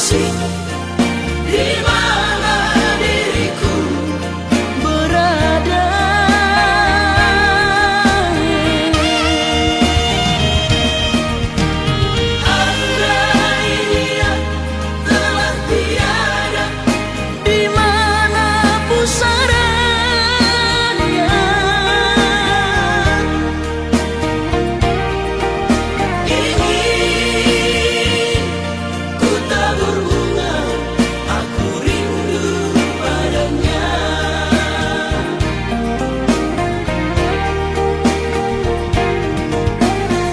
asing di mana diriku berada. Andai dia telah tiada, di mana pusarannya. Ingin ku tabur bunga, aku rindu padanya.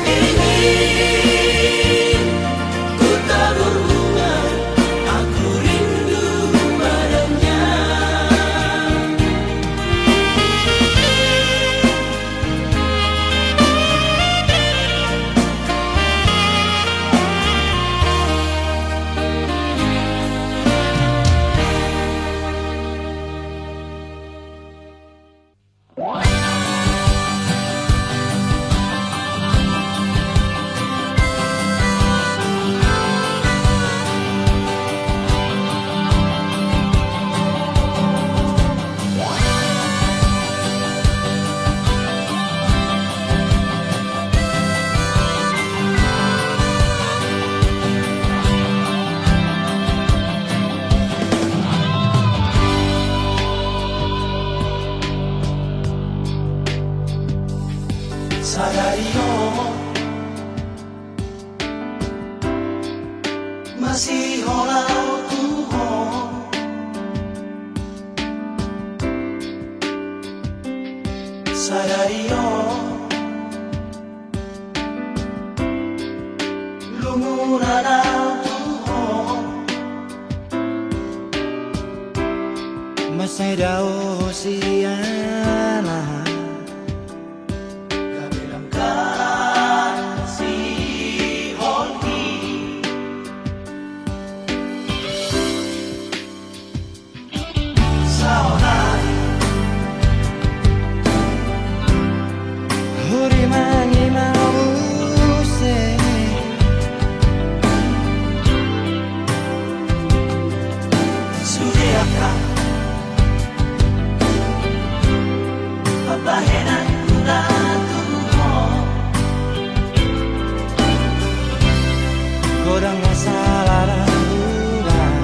Ingin ku tabur bunga, aku rindu padanya. Sadario masih holau Tuhan, sadario lumuran Tuhan, masih daw siana. Orang salah lakukan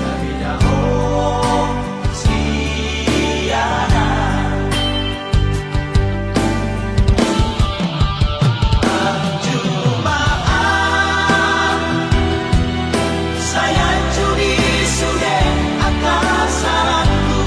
dari jauh siana. Jumaan saya curi sudah akan salahku.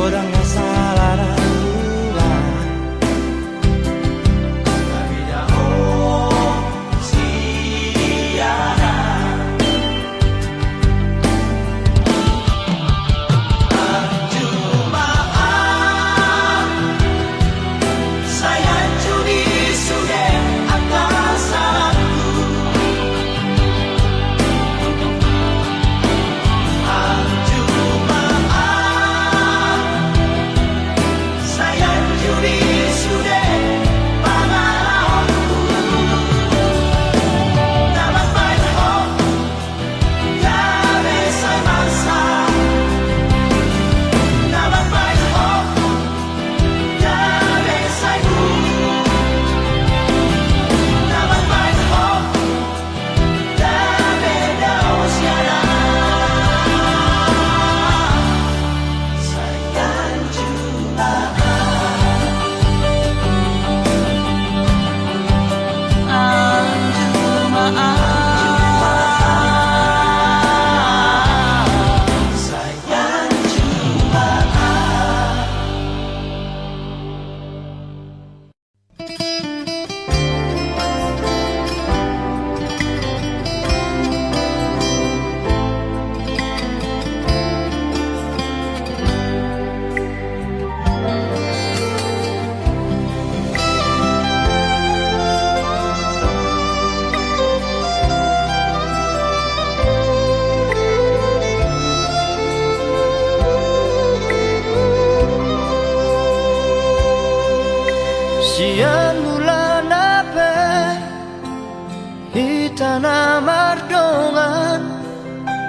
Orang salah lakukan dari jauh siana. Cuma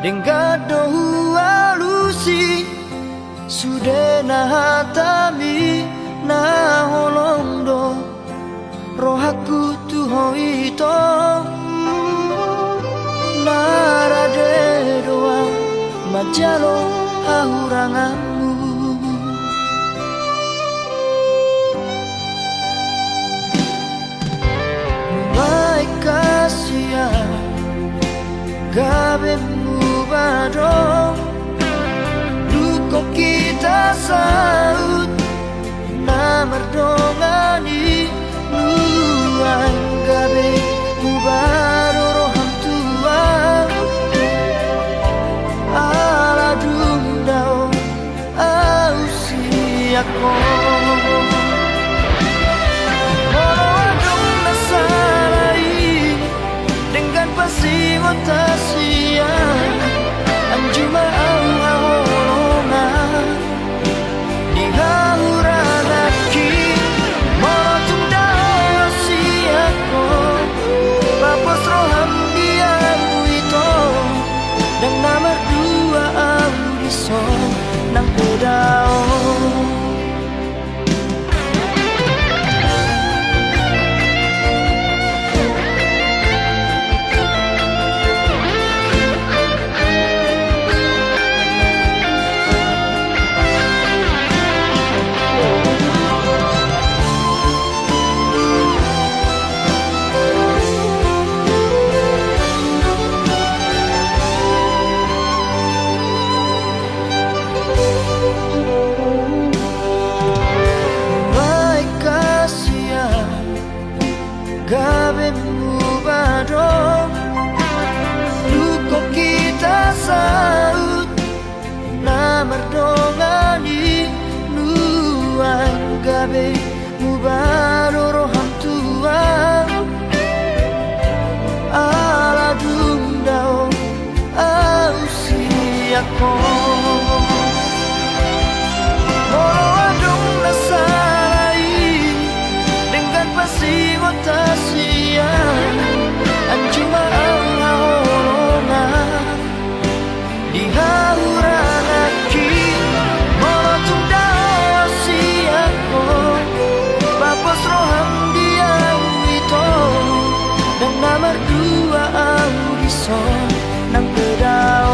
Dengado alusi sudah nahatami na holondo rohaku tuhoito narade doa majalo hauranganmu mulai kasihan gabemu badong duko kita saut na merdongani luang gabe mubaro roham tua ala dundao ausiako Morodong nasalai dengan pasti otasia anjuma ahorona di hauranaki morotung dao siako papos roham diamu itu dan nomor dua audiso nang pedao gabemu badong luko kita saut na merdongani nuang gabe mubaro roham tua ala dundao ausiako Morodong nasalai dengan pasti otasia anjuma ahorona di hauranaki morotung dao siako papos roham diamu itu dan nomor dua audiso nang pedao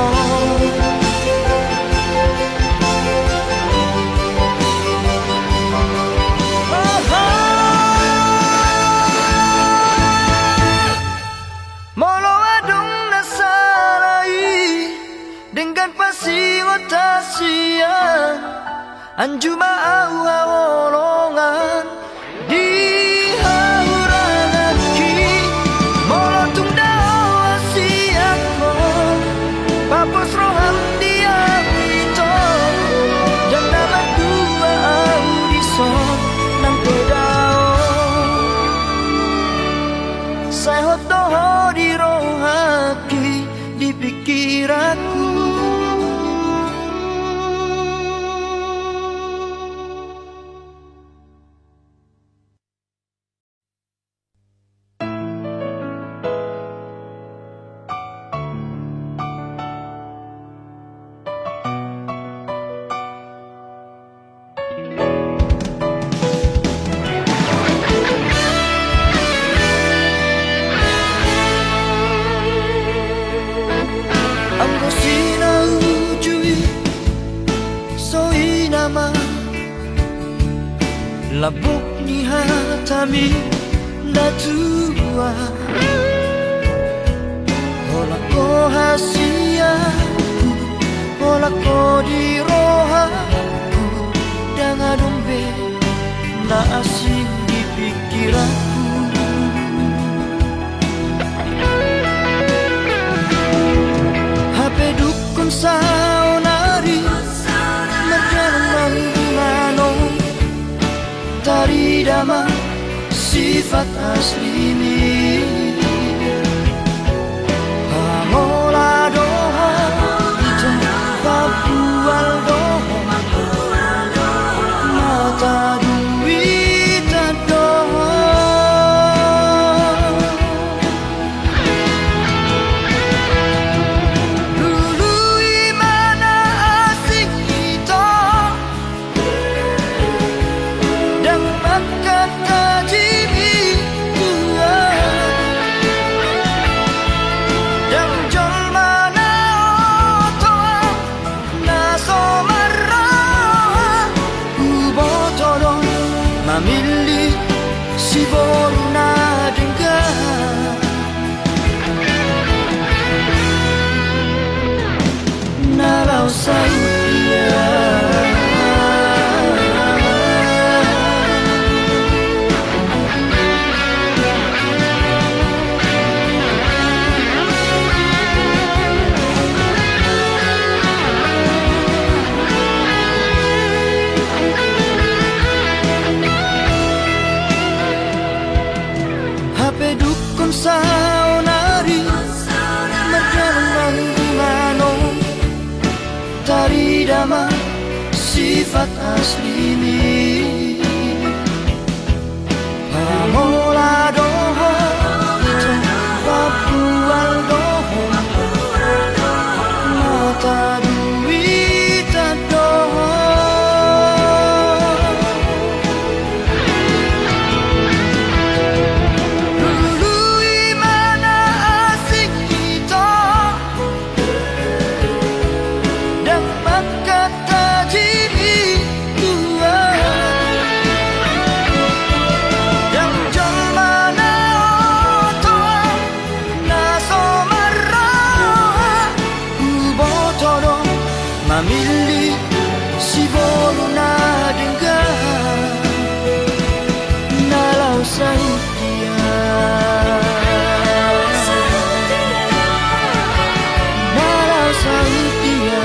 dengan pasti otasia anjuma awolongan di hauranaki molotung dao asiako papos roham diamu itu dan nomor dua audiso nang pedao saya hotoho di rohaki di pikiranku labuk ni hatami natua Ola ko hasiaku Ola ko di rohaku Dengan dombe na asing di pikiranku HP dukun saonari Merjalan manong Tari dama sifat asli ini Hamola doha Ito papual doha Mata duit doha Dulu Borna dengar Nalau saya dukun saunari Merjalan mano Tari dama sifat asli ni Pamola doho Papual doho Mata duita doho Mamili si Borna dengar Nalau Saudia Nalau Saudia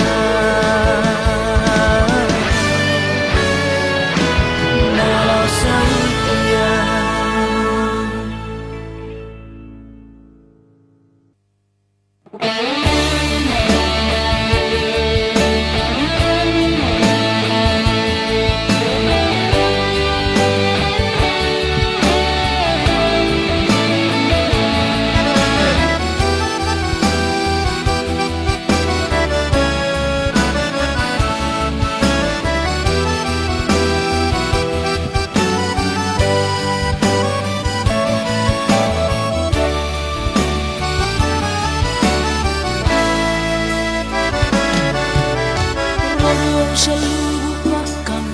Nalau Saudia Selupakan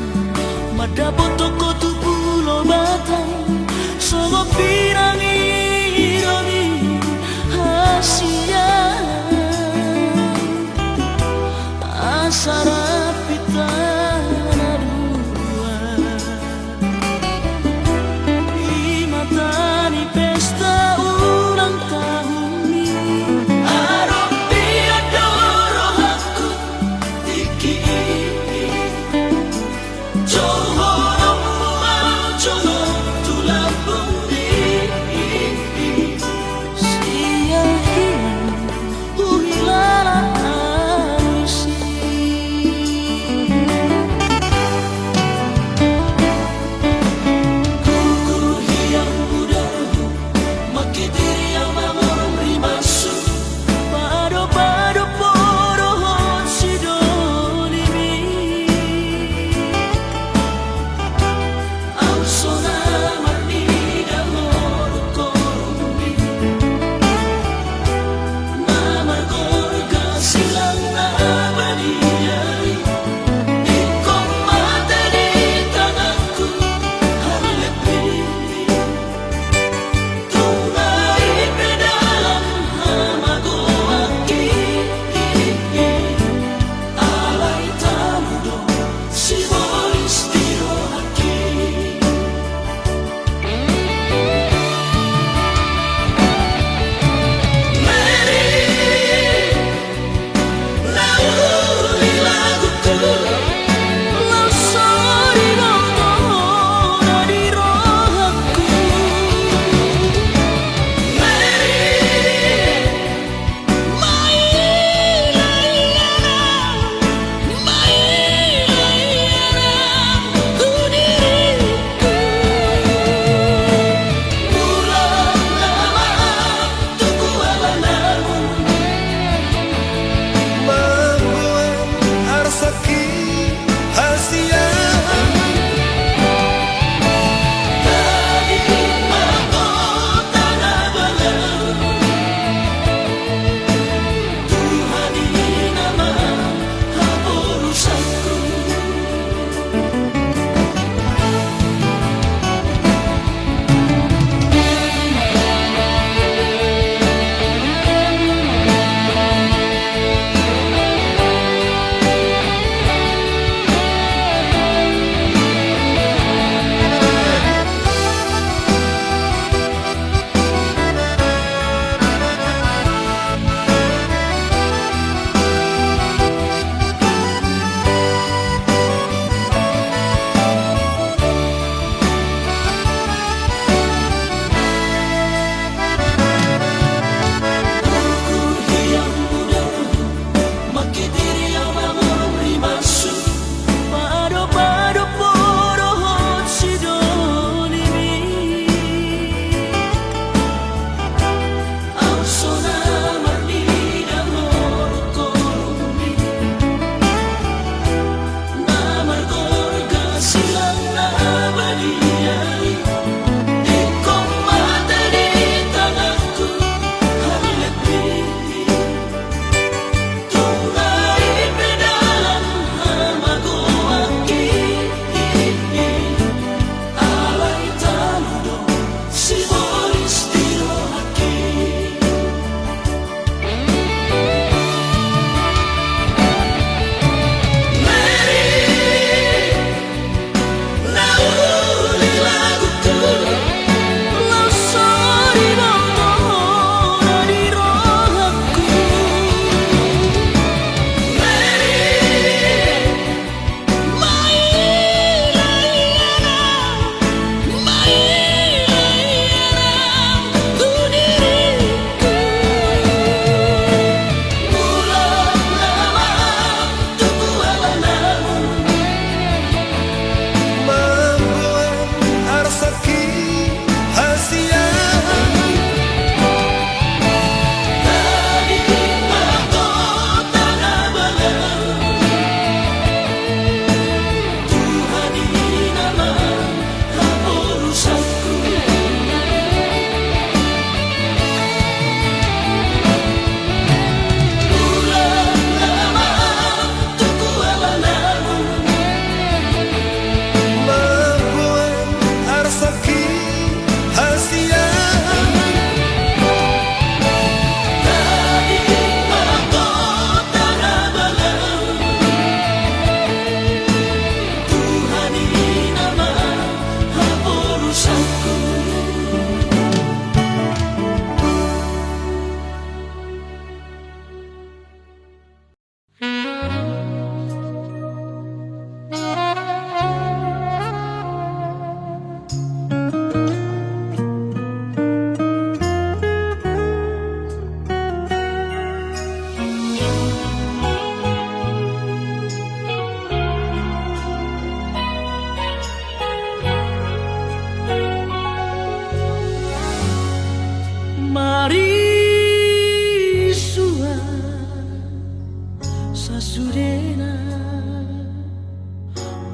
Madabo toko tu pulau Batam Sogo pirangi ironi Asia Asara pitana dua Imatani pesta ulang tahun ini Aropi adoro aku Tiki Johor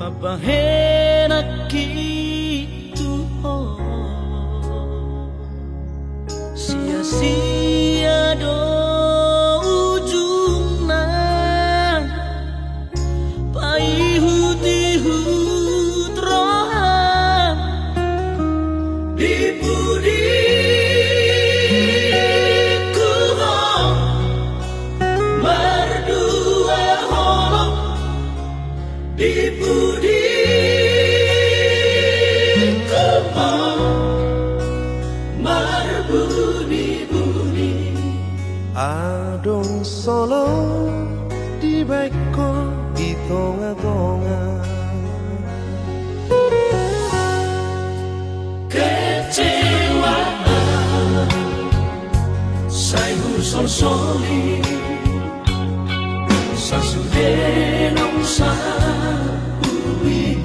mabahenak kituho sia-sia do ujungna paihut-ihut rohan di budiku ho berdua holong di budiku ho berbunyi-bunyi adong solo di baiko di tonga-tonga kecewaan saibu sol-soli sasudenong sa uwi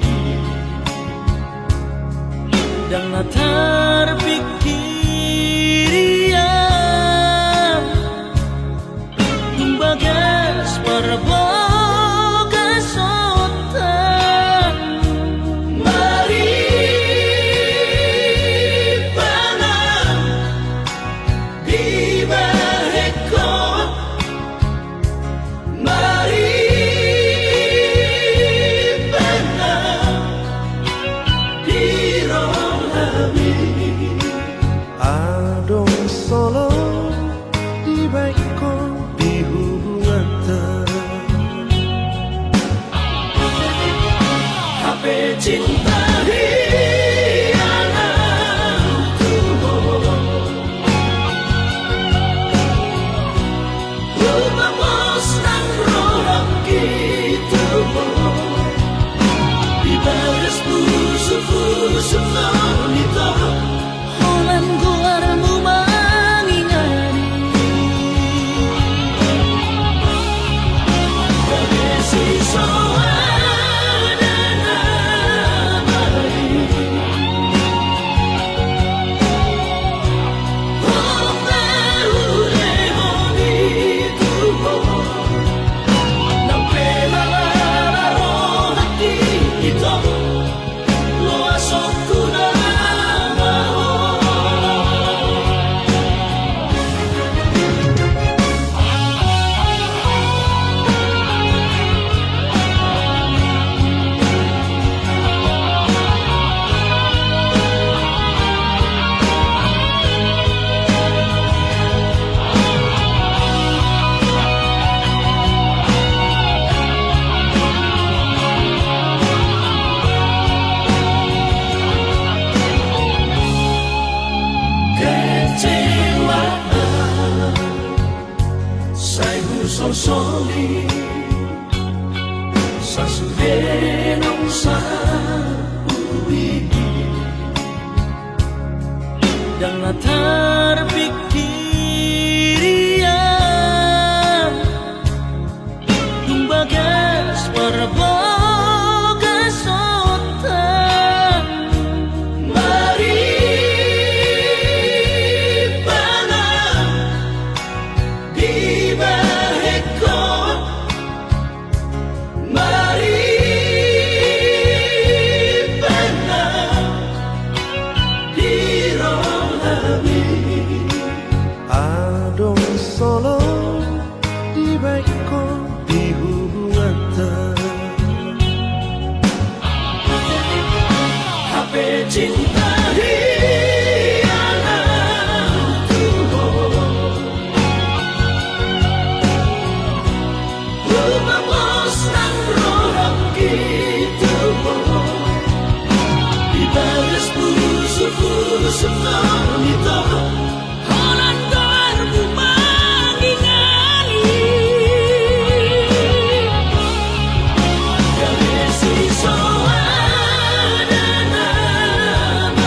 dan latar pikirian tumbagas parboga sotan mari panang di baheko mari panang di rohami adong solo di baiko di hubungan HP cinta hiangan tubuh lupa bos nang roham gitu di baris busuk-busuk nonito holan guarmu mangingani kabesi soada namai hope uleho di tubuh nampe malalaro hati ito lo asokku na maho kecewaan saibu sol-soli sasudenong sa uwi dan latar pikirian tumbagas parboga sotan mari panang di baheko mari panang di rohami adong solo di baiko di hubungan HP cinta hiangan tubuh lupa bos nang roham gitu di baris busuk-busuk nonito holan guarmu mangingani kabesi soada namai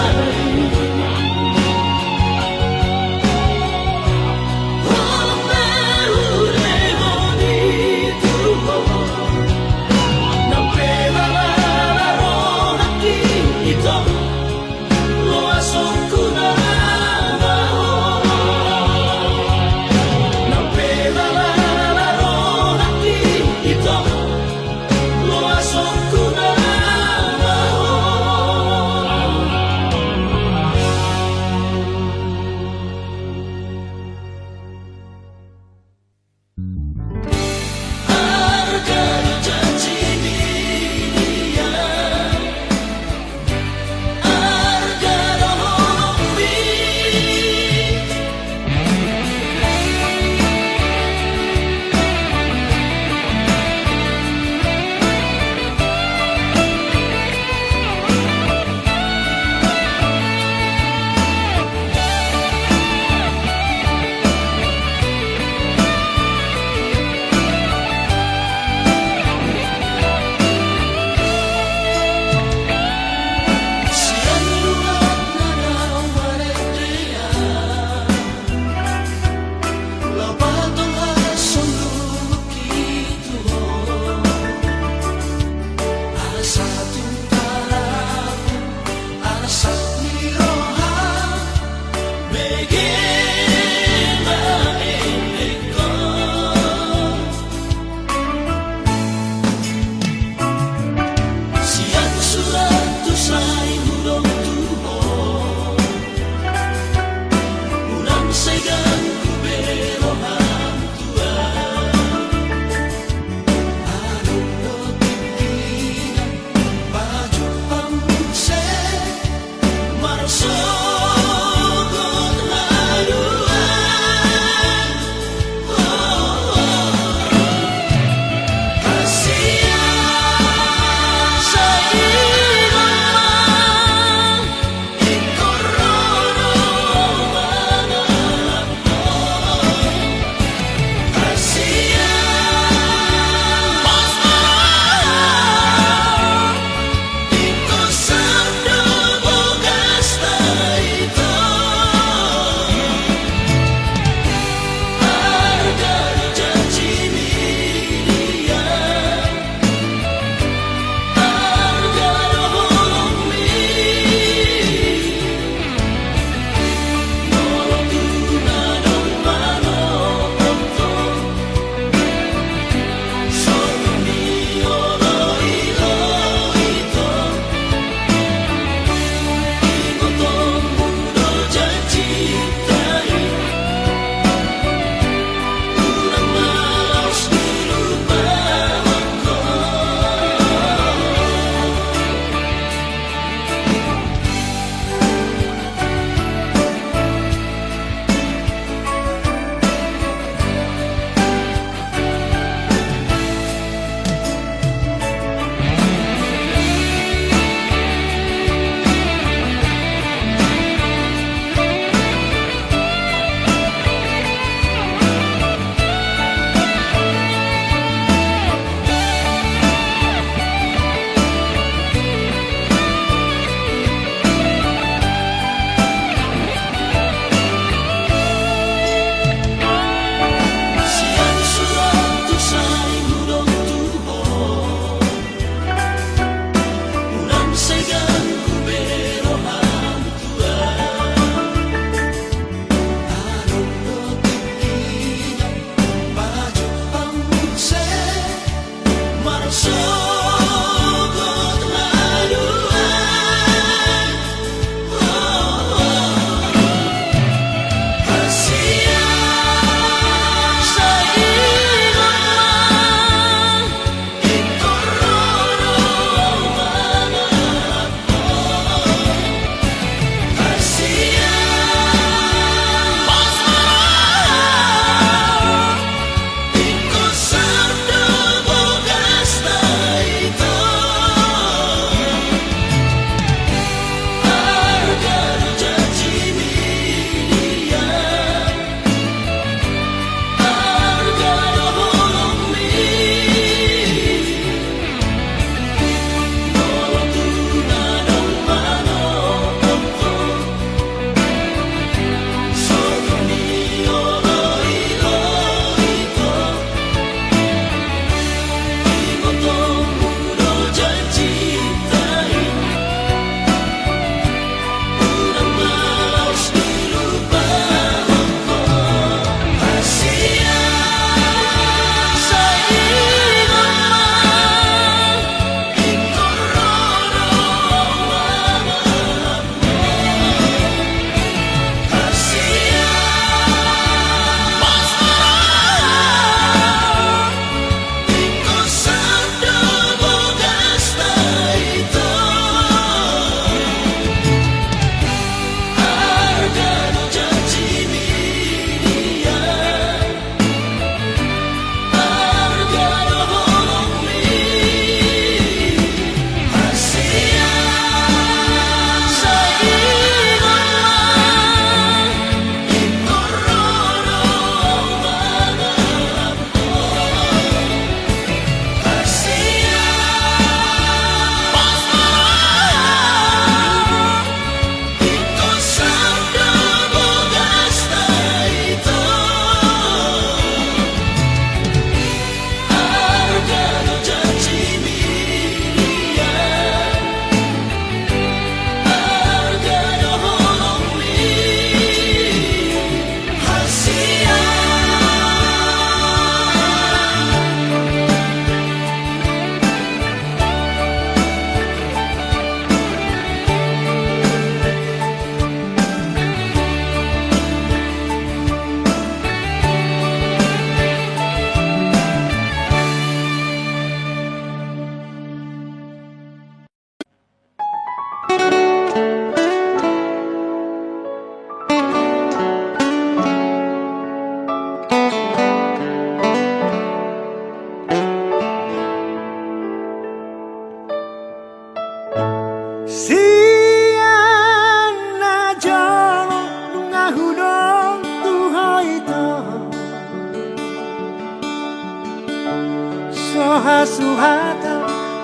hata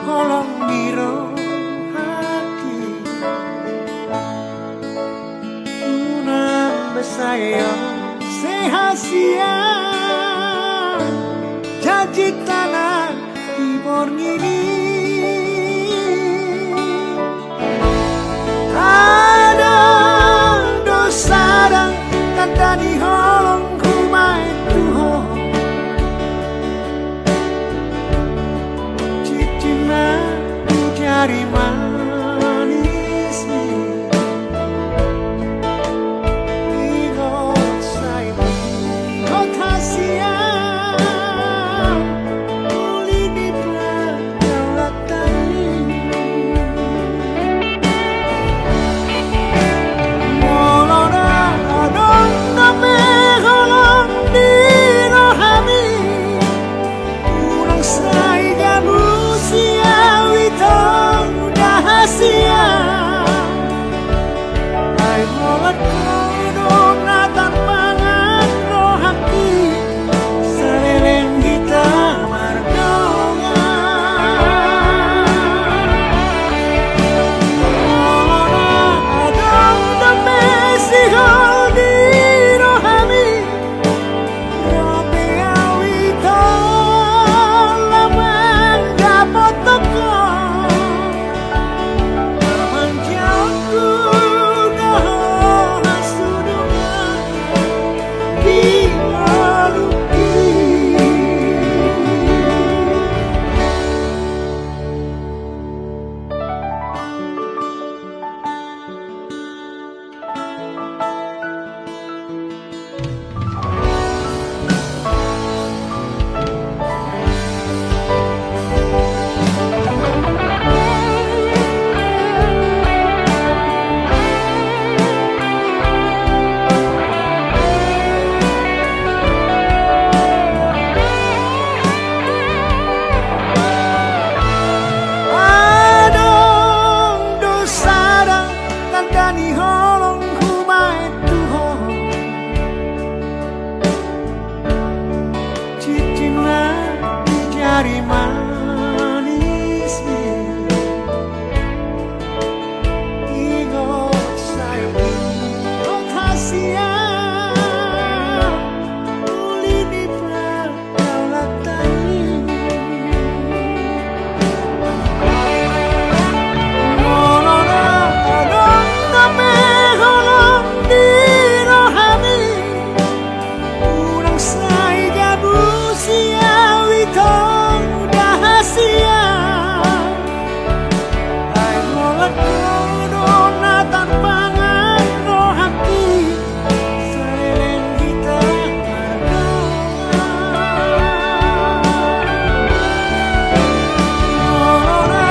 holong biro hati unang besayo sehasia janji tanah tibor ngini ada dosa dan kata di holong kumai tuho cicina di jari manis ingat saya kota siang uli di belakang molona adon kame holong di rohami ulang saya manusia witong dahasia ay molat kono natan pangan rohaki saleleng kita mardonga molona adong dame sihol di rohami robe awitong lamang dapat toko naman jauhku doa sudungan di maluki adong dosa dan kandani holong kumai tuho cicina di jari manis ingat saya kota siang uli di belakang molona adong dame holong di rohami unang saya manusia witong dahasia ay molat kono natan pangan rohaki saleleng kita mardonga molona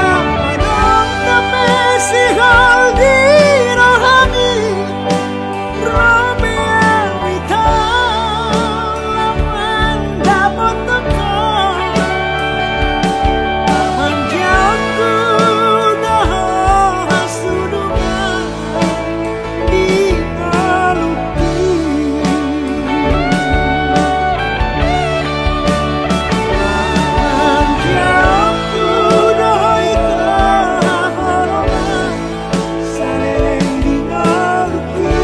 adong dame sihol di rohami robe awitong lamang dapat teko naman jauhku doa sudungan di maluki naman jauhku doa holongan saleleng di maluki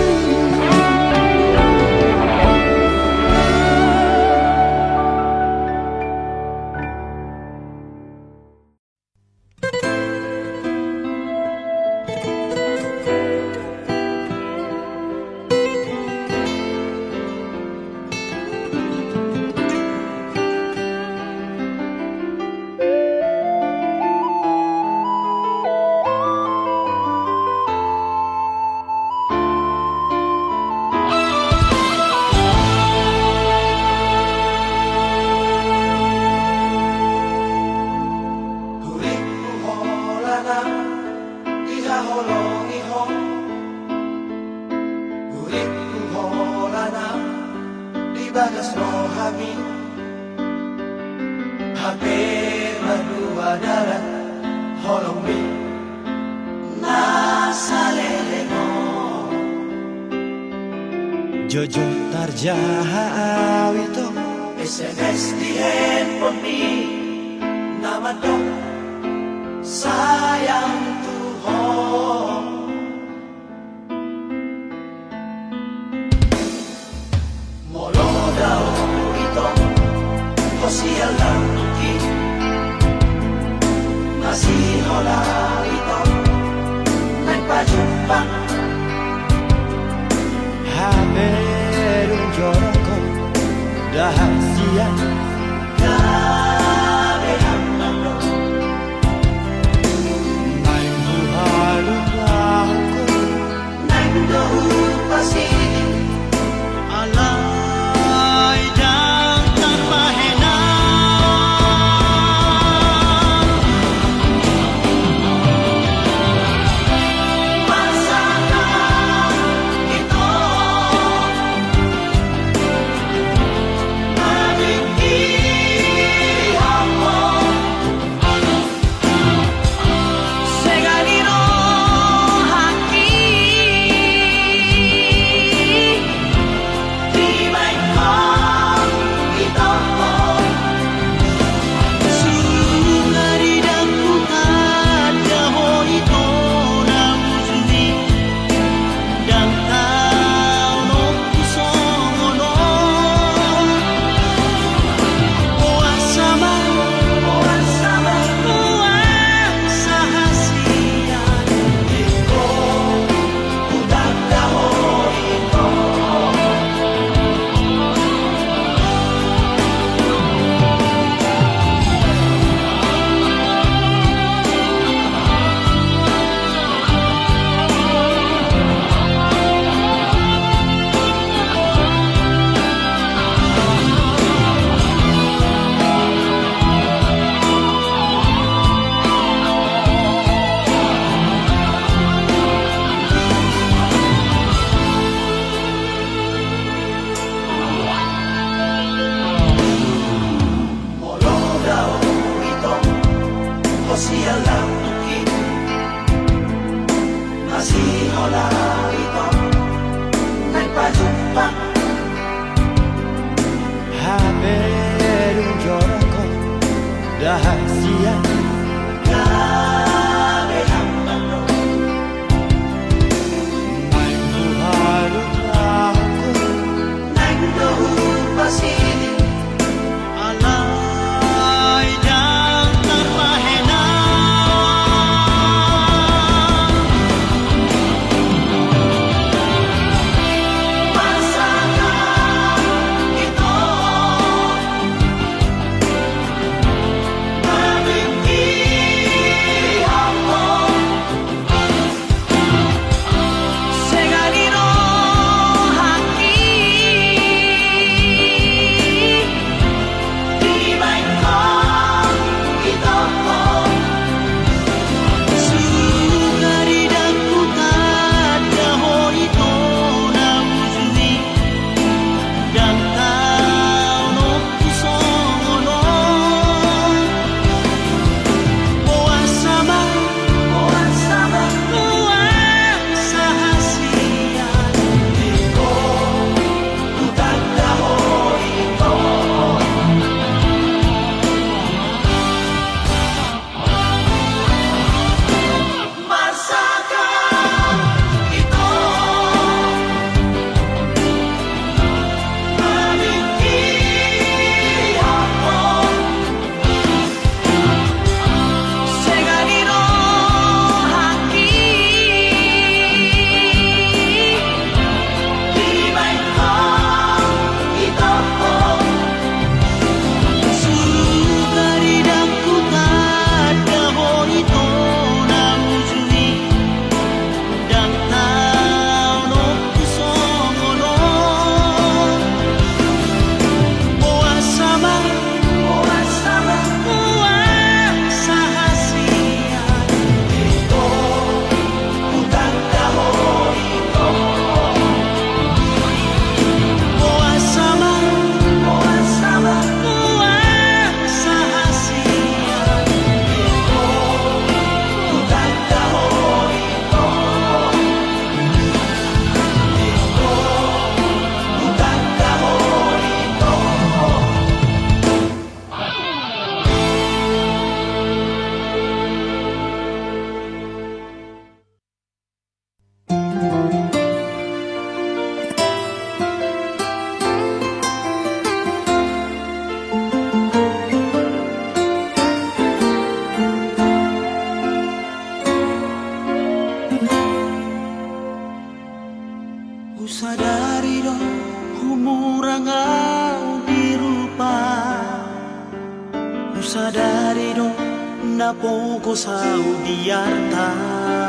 Hurikku holana iha holong ihong Hurikku holana di bagas rohami hampir berdua darat holong mi nasa lelemo Jojo tarjaha awito SMS di handphone mi nama Mamadok sayang Tuhan molo daw ito Hosial lang tuki masih hola ito nagpajumpa Haberun joroko rahasia gabe hamano Main buhalun aku nagdohu pasili alay dan tanpa Masakan ito Nabigyan mo Segalino hati Tibay ko ito Sungari dan bukan jauh itu namuzuri dan kau no kusono Oasama Sama Oasa hasia iko Udang dahon ito Molo daw ito Hosial lang tuki Masih hola ito Nagpajumpa Haberun joroko rahasia Gabe hamano Main buhalun aku Nagdohu pasili alay dan tanpa Masakan ito Sadari do humurang au dirupa, sadari do na poco sau diarta.